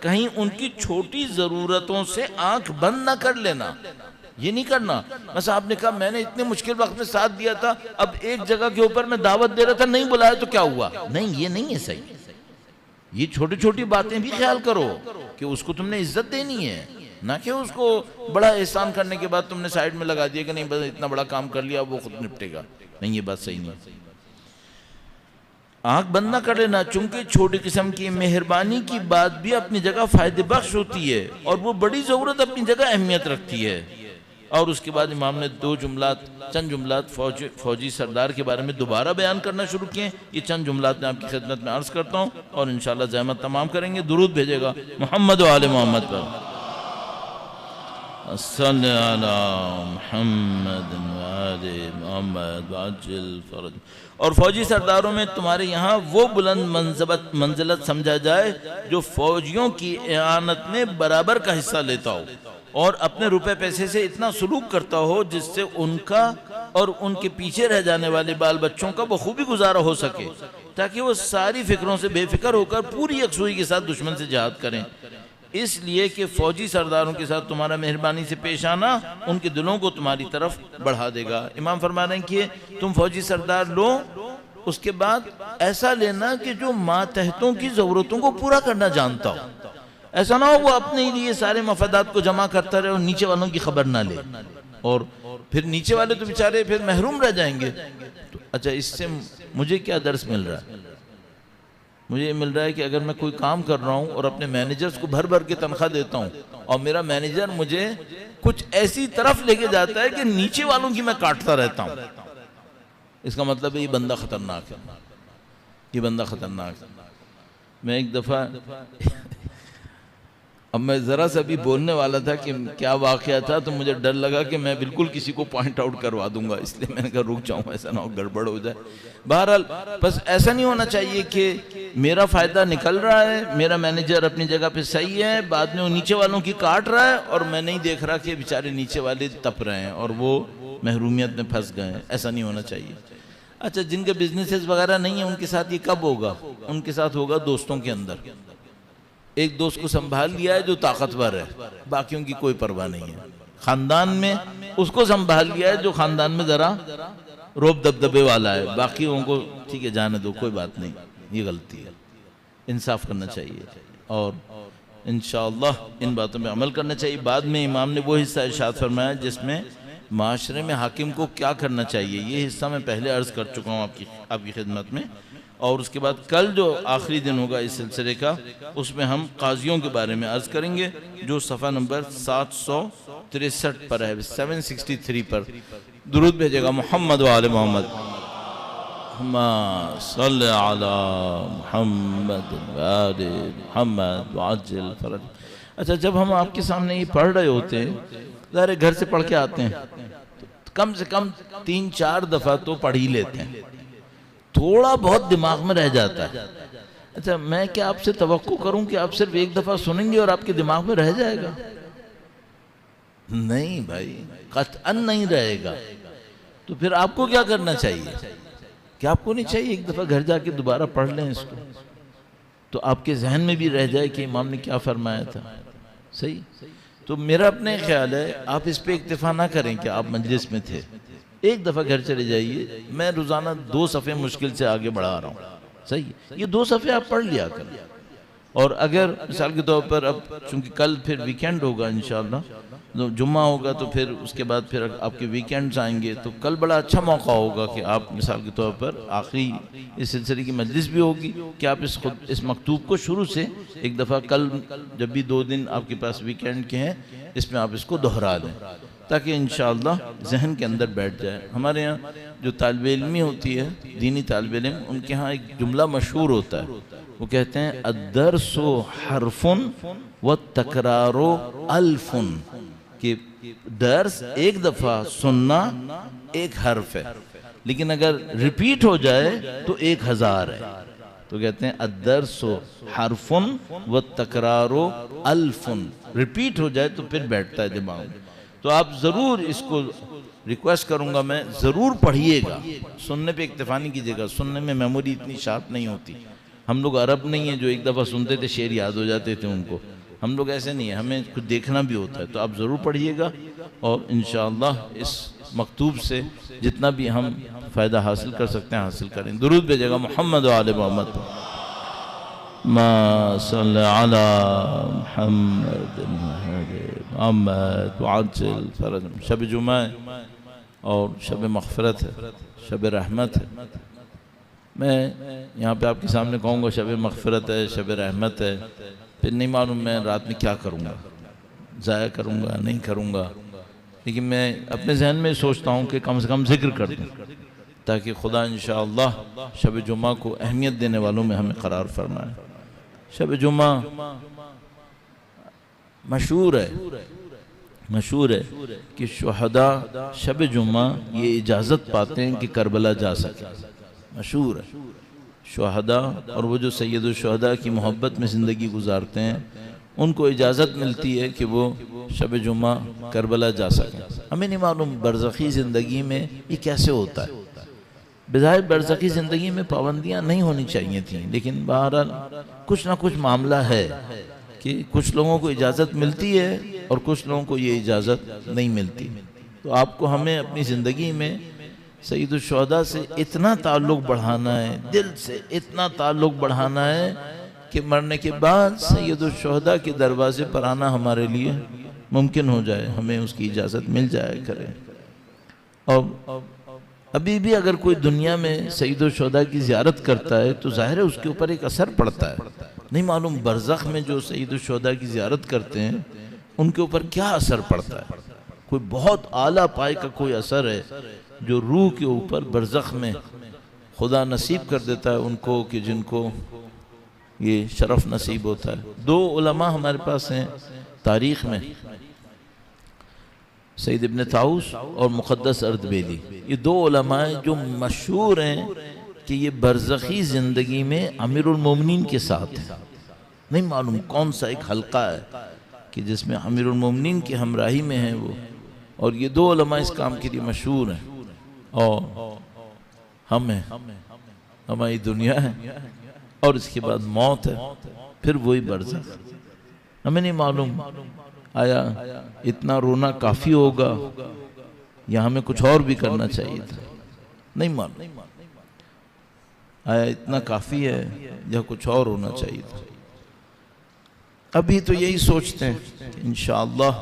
कहीं उनकी छोटी ज़रूरतों से आंख बंद ना कर लेना। ये नहीं करना। बस आपने कहा मैंने इतने मुश्किल वक्त में साथ दिया था, अब एक जगह के ऊपर मैं दावत दे रहा था, नहीं बुलाया तो क्या हुआ? नहीं, ये नहीं है सही। ये छोटी छोटी बातें भी ख्याल करो कि उसको तुमने इज्जत देनी है, ना कि उसको बड़ा एहसान करने के बाद तुमने साइड में लगा दिया कि नहीं बस इतना बड़ा काम कर लिया वो खुद निपटेगा। नहीं, ये बात सही नहीं। आंख बंद ना कर लेना, चूंकि छोटी किस्म की मेहरबानी की बात भी अपनी जगह फायदे बख्श होती है और वो बड़ी जरूरत अपनी जगह अहमियत रखती है। और उसके बाद इमाम ने चंद जुमलात फौजी सरदार के बारे में दोबारा बयान करना शुरू किए। ये चंद जुमलात मैं आपकी खिदमत में अर्ज करता हूँ और इंशाअल्लाह ज़हमत तमाम करेंगे। दुरूद भेजेगा मोहम्मद व आले मोहम्मद पर। और फौजी सरदारों में तुम्हारे यहाँ वो बुलंद मंजिलत समझा जाए जो फौजियों की इआनत में बराबर का हिस्सा लेता हो और अपने रुपए पैसे से इतना सलूक करता हो जिससे उनका और उनके पीछे रह जाने वाले बाल बच्चों का बखूबी गुजारा हो सके, ताकि वो सारी फिक्रों से बेफिक्र होकर पूरी यकसुई के साथ दुश्मन से जिहाद करें। इसलिए कि फौजी सरदारों के साथ तुम्हारा मेहरबानी से पेश आना उनके दिलों को तुम्हारी तरफ बढ़ा देगा। इमाम फरमा रहे हैं कि तुम फौजी सरदार लो, उसके बाद ऐसा लेना कि जो मातहतों की ज़रूरतों को पूरा करना जानता हो। ऐसा ना हो वो अपने लिए सारे मफादात को जमा करता रहे और नीचे वालों की खबर ना ले, और फिर नीचे वाले तो बेचारे फिर महरूम रह जाएंगे। तो अच्छा, इससे मुझे क्या दर्स मिल रहा है? मुझे ये मिल रहा है कि अगर मैं कोई काम कर रहा हूँ और अपने मैनेजर्स को भर भर के तनख्वाह देता हूँ और मेरा मैनेजर मुझे कुछ ऐसी तरफ लेके जाता है कि नीचे वालों की मैं काटता रहता हूँ, इसका मतलब है ये बंदा खतरनाक है, ये बंदा खतरनाक है। मैं एक दफ़ा अब मैं ज़रा सा भी बोलने वाला था कि क्या वाक़या था, तो मुझे डर लगा कि मैं बिल्कुल किसी को पॉइंट आउट करवा दूंगा, इसलिए मैंने कहा रुक जाऊं, ऐसा ना हो गड़बड़ हो जाए। बहरहाल बस ऐसा नहीं होना चाहिए कि मेरा फ़ायदा निकल रहा है, मेरा मैनेजर अपनी जगह पे सही है, बाद में वो नीचे वालों की काट रहा है और मैं नहीं देख रहा कि बेचारे नीचे वाले तप रहे हैं और वो महरूमियत में फंस गए हैं। ऐसा नहीं होना चाहिए। अच्छा, जिनके बिजनेसेस वगैरह नहीं है उनके साथ ये कब होगा? उनके साथ होगा दोस्तों के अंदर। एक दोस्त को संभाल लिया है जो ताकतवर है, बाकियों की कोई परवाह नहीं है। खानदान में उसको संभाल लिया है जो खानदान में जरा रोब दबदबे वाला है, बाकियों को ठीक है जाने दो, कोई बात नहीं, ये गलती है। इंसाफ करना चाहिए और इंशाअल्लाह इन बातों पे अमल करना चाहिए। बाद में इमाम ने वो हिस्सा इरशाद फरमाया जिसमें माशरे में हाकिम को क्या करना चाहिए, ये हिस्सा मैं पहले अर्ज़ कर चुका हूँ आपकी खिदमत में। और उसके बाद कल जो आखिरी दिन होगा इस सिलसिले का, उसमें हम काजियों के बारे में अर्ज़ करेंगे, जो सफ़ा नंबर 763 पर है, 763 पर। दुरूद भेजेगा मोहम्मद व आले मोहम्मद, सल्ले अला मुहम्मद व आले मुहम्मद वअज्जिल फरज। अच्छा, जब हम आपके सामने ये पढ़ रहे होते हैं, ज़ाहिर घर से पढ़ के आते हैं तो कम से कम 3-4 दफ़ा तो पढ़ ही लेते हैं, थोड़ा बहुत दिमाग में रह जाता है। अच्छा, मैं क्या आपसे तवक्को करूं कि आप सिर्फ एक दफ़ा सुनेंगे और आपके दिमाग में रह जाएगा? नहीं भाई, कतअन नहीं रहेगा। तो फिर आपको क्या करना चाहिए? क्या आपको नहीं चाहिए एक दफ़ा घर जाके दोबारा पढ़ लें इसको, तो आपके जहन में भी रह जाए कि इमाम ने क्या फरमाया था। सही। तो मेरा अपने ख्याल है आप इस पे इक्तिफा ना करें कि आप मजलिस में थे, एक दफ़ा घर चले जाइए। मैं रोज़ाना 2 सफ़े मुश्किल से आगे बढ़ा रहा हूँ, सही, ये 2 सफ़े आप पढ़ लिया करें। और अगर मिसाल के तौर पर अब चूँकि कल फिर वीकेंड होगा इंशाअल्लाह, तो जुम्मा होगा, तो फिर उसके बाद फिर आपके वीकेंड्स आएंगे, तो कल बड़ा अच्छा मौका होगा कि आप मिसाल के तौर पर आखिरी इस सिलसिले की मजलिस भी होगी कि आप इस मकतूब को शुरू से एक दफ़ा कल, जब भी 2 दिन आपके पास वीकेंड के हैं, इसमें आप इसको दोहरा लें ताकि इंशाअल्लाह जहन के अंदर बैठ जाए। हमारे यहाँ जो तालिब इल्मी होती है, दीनी तालिब इल्म, उनके यहाँ एक जुमला मशहूर होता है, वो कहते हैं अद्दरसु हरफुन व तकरारो अल्फुन, कि दर्स एक दफ़ा सुनना एक हर्फ है, लेकिन अगर रिपीट हो जाए तो 1000 है। तो कहते हैं अद्दरसु हरफुन व तकरारो अल्फुन, रिपीट हो जाए तो फिर बैठता है दिमाग में। तो आप ज़रूर इसको रिक्वेस्ट करूंगा मैं, ज़रूर पढ़िएगा, सुनने पे इक्तिफा नहीं कीजिएगा। सुनने में मेमोरी इतनी शार्प नहीं होती। हम लोग अरब नहीं है जो एक दफ़ा सुनते थे शेर याद हो जाते थे उनको, हम लोग ऐसे नहीं है, हमें कुछ देखना भी होता है। तो आप ज़रूर पढ़िएगा और इंशाअल्लाह इस मकतूब से जितना भी हम फ़ायदा हासिल कर सकते हैं हासिल करें। दुरूद भेजेगा मोहम्मद व आले मोहम्मद, मा सल्ले अला मुहम्मद वअज्जिल फरज। शब जुमा और शब मग़फ़िरत है, शब रहमत है। मैं यहाँ पे आपके सामने कहूँगा शब मग़फ़िरत है, शब रहमत है, फिर नहीं मालूम मैं रात में क्या करूँगा, ज़ाया करूँगा नहीं करूँगा, लेकिन मैं अपने जहन में सोचता हूँ कि कम से कम जिक्र कर दूँ ताकि खुदा इंशाअल्लाह शब जुमा को अहमियत देने वालों में हमें करार फरमाए। शब जुमा मशहूर है कि शुहदा शब जुमा ये इजाज़त पाते हैं कि करबला जा सके। मशहूर है शुहदा, और वो जो सैयद शुहदा की मोहब्बत में ज़िंदगी गुजारते हैं उनको इजाज़त मिलती है कि वो शब जुमा करबला जा सकें। हमें नहीं मालूम बरज़खी ज़िंदगी में ये कैसे होता है। बज़ाहिर बरज़खी ज़िंदगी में पाबंदियाँ नहीं होनी चाहिए थी, लेकिन बहरहाल कुछ ना कुछ मामला है कि कुछ लोगों को इजाज़त मिलती है और कुछ लोगों को ये इजाज़त नहीं मिलती। तो आपको हमें अपनी ज़िंदगी में सैयद शुहदा से इतना ताल्लुक़ बढ़ाना है, दिल से इतना ताल्लुक़ बढ़ाना है कि मरने के बाद सैयद शुहदा के दरवाज़े पर आना हमारे लिए मुमकिन हो जाए, हमें उसकी इजाज़त मिल जाए करे। और अभी भी अगर कोई दुनिया में सैयद शुहदा की ज़ियारत करता है तो ज़ाहिर है उसके ऊपर एक असर पड़ता है। नहीं मालूम बरज़ख में जो सैयद शुहदा की ज़ियारत करते हैं उनके ऊपर क्या असर पड़ता है। कोई बहुत आला पाए का कोई असर है जो रूह के ऊपर बरज़ख में खुदा नसीब कर देता है उनको, कि जिनको ये शरफ नसीब होता है। 2 उलमा हमारे पास हैं तारीख़ में, सईद इब्न ताऊस और मुक़द्दस अर्दबेली। ये 2 उलमा जो मशहूर हैं कि ये बरज़खी ज़िंदगी में अमीरुल मोमिनीन के साथ हैं। नहीं मालूम कौन सा एक हल्का है कि जिसमें अमीरुल मोमिनीन की हमराही में है वो, और ये 2 उलमा इस काम के लिए मशहूर हैं। और हम हैं, हमारी दुनिया है और इसके बाद मौत है, फिर वही बरज़ख। हमें नहीं मालूम आया इतना रोना काफ़ी होगा या हमें कुछ और भी करना चाहिए था, नहीं मालूम। आया इतना काफ़ी है या कुछ और होना चाहिए था? अभी तो यही सोचते हैं कि इंशाअल्लाह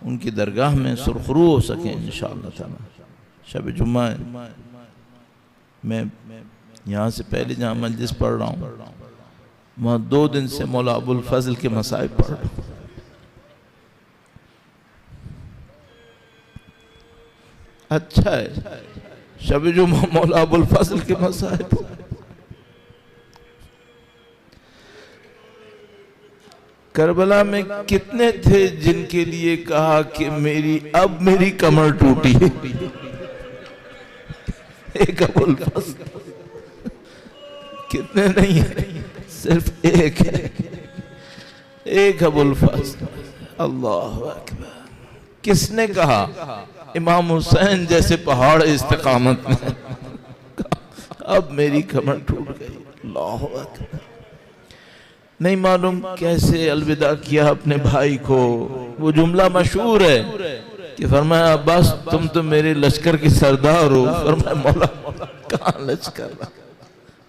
उनकी दरगाह में सुरखरू हो सके इंशाअल्लाह ताला। शब जुम्मा है, मैं यहाँ से पहले जहाँ मजलिस पढ़ रहा हूँ वहाँ 2 दिन से मौला अबुल फजल के मसाइब पढ़ रहा हूँ। अच्छा है, शब जुम्मा मौला अबुल फजल के मसाइब। करबला में कितने थे जिनके लिए कहा कि मेरी कमर टूटी। एक अबुल फजल, कितने नहीं है, सिर्फ एक है, एक अबुल फजल। अल्लाह अकबर। किसने कहा? इमाम हुसैन जैसे पहाड़ इस्तिकामत में, अब मेरी कमर टूट गई। अल्लाह अकबर। नहीं मालूम कैसे अलविदा किया अपने भाई को। वो जुमला मशहूर है कि फरमाया अब्बास तुम तो मेरे लश्कर के सरदार हो। फरमाया मौला कहाँ लश्कर,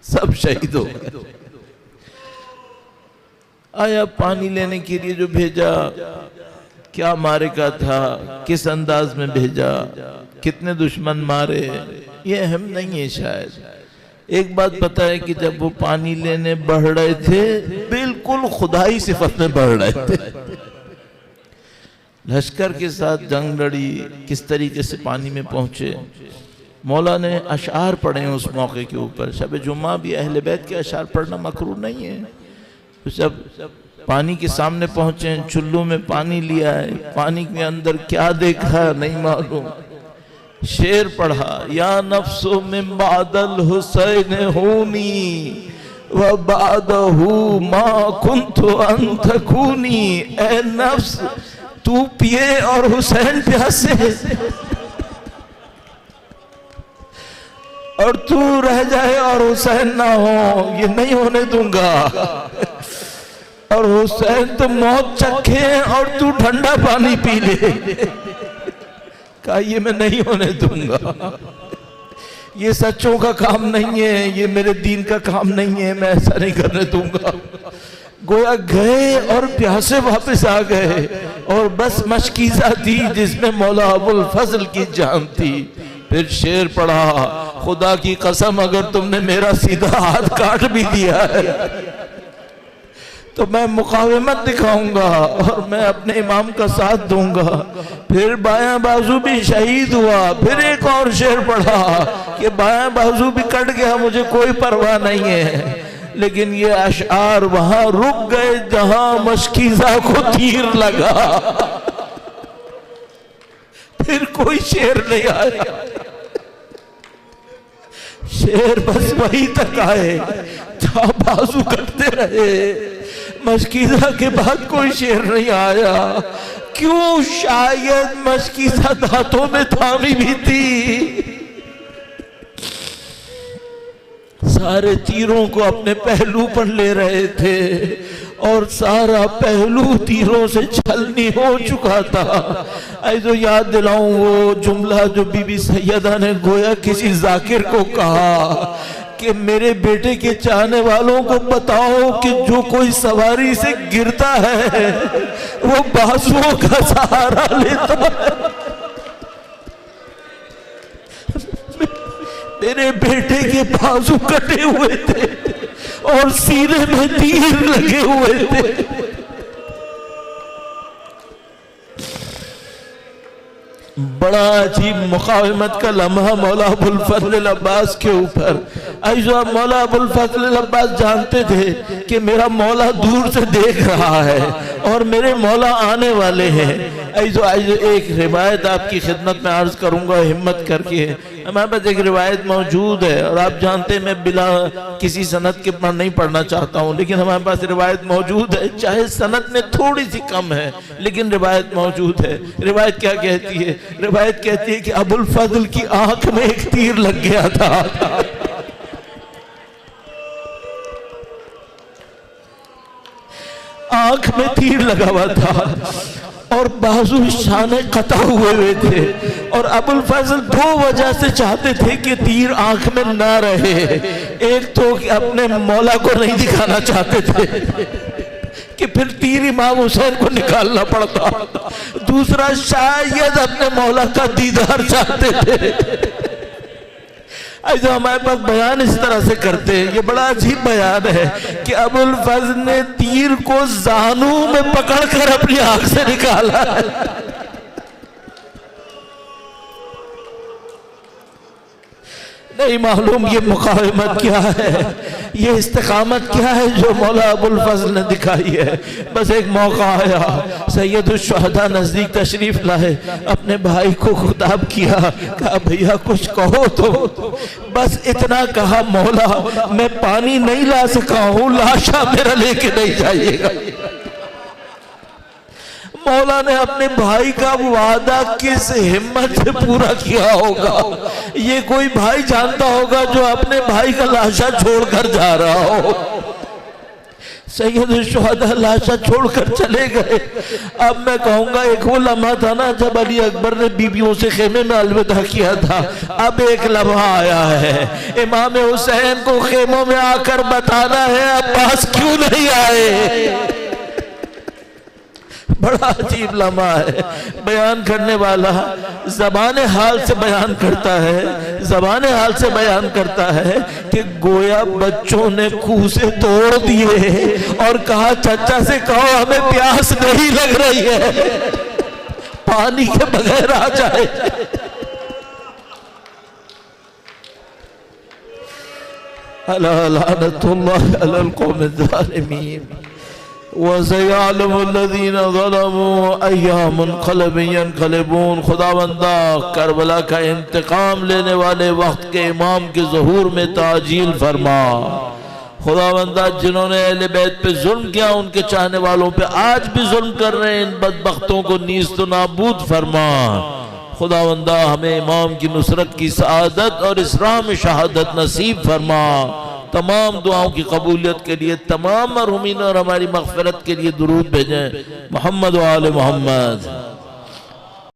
सब शहीद हो गए। आया पानी लेने के लिए जो भेजा, क्या मारे का था, किस अंदाज में भेजा, कितने दुश्मन मारे, ये अहम नहीं है शायद। एक बात पता है कि जब वो पानी लेने बढ़ रहे थे बिल्कुल खुदाई सिफत में बढ़ रहे थे। लश्कर के साथ जंग लड़ी, किस तरीके से पानी में पहुंचे। मौला ने अशार पढ़े उस मौके के ऊपर। शब जुम्मा भी अहले बैत के अशार पढ़ना मकरूह नहीं है। तो जब पानी के सामने पहुंचे, चुल्लू में पानी लिया है, पानी के अंदर क्या देखा नहीं मालूम। शेर पढ़ा, या नफ्सो मिन बादल हुसैन होनी व बादहू मा कुन्तु अन तकूनी। ए नफ्स तू पिए और हुसैन प्यासे, और तू रह जाए और हुसैन ना हो, ये नहीं होने दूंगा। और हुसैन तो मौत चखे और तू ठंडा पानी पी ले, कहा ये मैं नहीं होने दूंगा। ये सच्चों का काम नहीं है, ये मेरे दीन का काम नहीं है, मैं ऐसा नहीं करने दूंगा। गोया गए और प्यासे वापस आ गए, और बस मशकीज़ा थी जिसमें मौला अबुल फजल की जान थी। फिर शेर पढ़ा, खुदा की कसम अगर तुमने मेरा सीधा हाथ काट भी दिया है तो मैं मुकावमत दिखाऊंगा और मैं अपने इमाम का साथ दूंगा। फिर बायां बाजू भी शहीद हुआ। फिर एक और शेर पढ़ा कि बायां बाजू भी कट गया, मुझे कोई परवाह नहीं है। लेकिन ये अशआर वहां रुक गए जहां मशकीज़ा को तीर लगा। फिर कोई शेर नहीं आया, शेर बस वही तक आए जहां बाजू कटते रहे। मशकीज़ा के बाद कोई शेर नहीं आया। क्यों? शायद मशकीज़ा दांतों में थामी भी थी। सारे तीरों को अपने पहलू पर ले रहे थे और सारा पहलू तीरों से छलनी हो चुका था। ऐसो याद दिलाऊं वो जुमला जो बीबी सैयदा ने गोया किसी जाकिर को कहा कि मेरे बेटे के चाहने वालों को बताओ कि जो कोई सवारी से गिरता है वो बाजुओं का सहारा लेता है। मेरे बेटे के बाजू कटे हुए थे और सीने में तीर लगे हुए थे। बड़ा अजीब मुकावमत का लम्हा मौला अबुल फजल अब्बास के ऊपर। ऐसा मौला अबुल फजल अब्बास जानते थे कि मेरा मौला दूर से देख रहा है और मेरे मौला आने वाले हैं। ऐसा एक रिवायत आपकी खिदमत में अर्ज करूंगा हिम्मत करके। हमारे पास एक रिवायत मौजूद है और आप जानते हैं मैं बिला किसी सनद के पर नहीं पढ़ना चाहता हूँ, लेकिन हमारे पास रिवायत मौजूद है, चाहे सनद में थोड़ी सी कम है लेकिन रिवायत मौजूद है। रिवायत क्या कहती है? रिवायत कहती है कि अबुल फजल की आंख में एक तीर लग गया था। आंख में तीर लगा हुआ था और बाजू शाने कटा हुए थे। और अबुल फजल दो वजह से चाहते थे कि तीर आंख में ना रहे। एक तो कि अपने मौला को नहीं दिखाना चाहते थे कि फिर तीर इमाम हुसैन को निकालना पड़ता। दूसरा शायद अपने मौला का दीदार चाहते थे। ऐसे हमारे पास बयान इस तरह से करते हैं, ये बड़ा अजीब बयान है कि अबुल फजल ने तीर को जानू में पकड़कर अपनी आंख से निकाला है। नहीं मालूम ये मुकावमत क्या है, ये इस्तिकामत क्या है जो मौला अबुल फजल ने दिखाई है। बस एक मौका आया, सैयदुल शुहदा नजदीक तशरीफ लाए, अपने भाई को खिताब किया, कहा भैया कुछ कहो तो। बस इतना कहा, मौला मैं पानी नहीं ला सका हूं, लाशा मेरा लेके नहीं जाइएगा। मौला ने अपने भाई का वादा किस हिम्मत से पूरा किया होगा। ये कोई भाई जानता होगा जो अपने भाई का लाशा छोड़कर जा रहा हो। सैयद शुहदा लाशा छोड़कर चले गए। अब मैं कहूंगा एक वो लम्हा था ना जब अली अकबर ने बीबियों से खेमे में अलविदा किया था। अब एक लम्हा आया है, इमाम हुसैन को खेमों में आकर बताना है अब्बास क्यों नहीं आए। बड़ा अजीब लम्हा है। बयान करने वाला ज़बाने हाल से बयान करता है, ज़बाने हाल से बयान करता है कि गोया बच्चों ने कुएं से तोड़ दिए और कहा चचा से कहो हमें प्यास नहीं लग रही है, पानी के बगैर आ जाए। अला लानतुल्लाह अलल कौमिज़ ज़ालिमीन खुदावंदा करबला का इंतकाम लेने वाले वक्त के इमाम के ज़हूर में ताजील फरमा। खुदावंदा जिन्होंने अहले बैत पे जुल्म किया उनके चाहने वालों पे आज भी जुल्म कर रहे हैं, इन बदबख्तों को नीस्त नाबूद फरमा। खुदावंदा हमें इमाम की नुसरत की सआदत और इस राह में शहादत नसीब फरमा। तमाम दुआओं की कबूलियत के लिए तमाम मरहुमीन और हमारी मग़फ़िरत के लिए दुरूद भेजें। मोहम्मद व आले मोहम्मद।